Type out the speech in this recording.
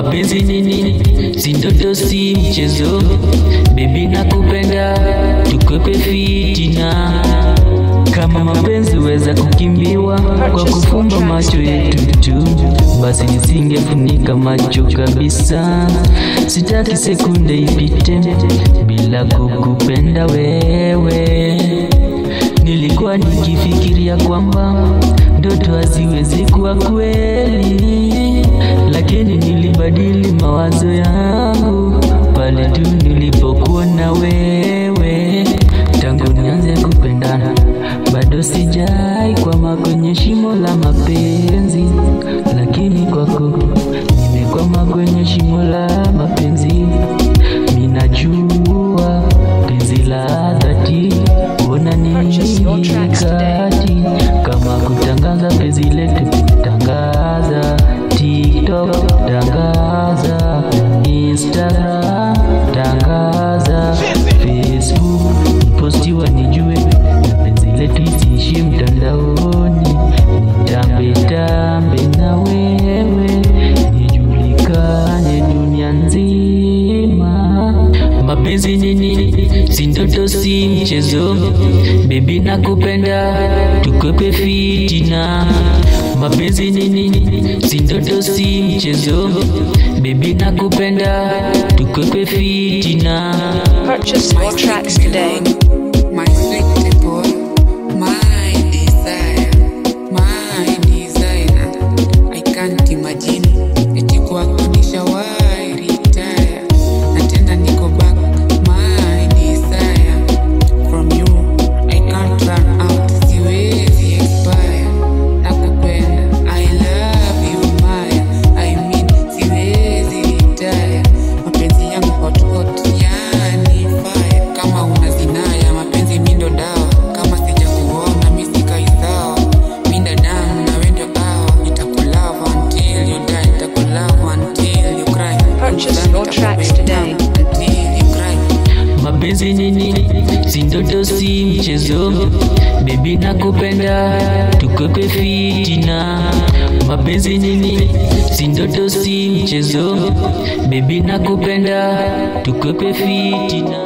Mapenzi nini? Si ndoto, si mchezo. Baby nakupenda, tukwepe fitina. Kama mapenzi weza kukimbiwa kwa kufumba macho yetu tu, basi nisingefunika macho kabisa. Sitaki sekunde ipite bila kukupenda wewe. Nilikuwa nikifikiria kwamba ndoto haziwezi kuwa kweli, lakini nilibadili mawazo yangu pale tu nilipokuona wewe. Tangu nianze kupendana bado sijai kwama kwenye shimo la mapenzi, lakini kwako nimekwama kwenye shimo la mapenzi. Minajua penzi la dhati unanikati, kama kutangaza penzi letu, tangaza TikTok, tangaza Instagram, tangaza Facebook, postiwa nijue na penzi letu isiishie mtandaoni. Nitambe na wewe nijulikane dunia nzima. Mapenzi nini? Si ndoto, si mchezo. Baby nakupenda, tukwepe fitina. Mapenzi nini? Si ndoto, si mchezo. Baby nakupenda, tukwepe fitina. Purchase more tracks today. My sweet boy, my desire, my designer. I can't imagine eti kwako nishawahi retire, na tena niko back. My desire from you, I can't run out, siwezi expire. Nakupenda, I love you Maya, I mean siwezi retire. Mapenzi yangu hot hot, yani fire. Kama unazinaya mapenzi mindo dawa, kama sijakuona misika isawa. Minda damu na wendo awa, nitakulava until you die, nitakulava until you cry. Purchase your tracks today. Until you cry. Mapenzi nini? Si ndoto, si mchezo. Baby nakupenda, tukwepe fitina. Mapenzi nini? Si ndoto, si mchezo. Baby nakupenda, tukwepe fitina.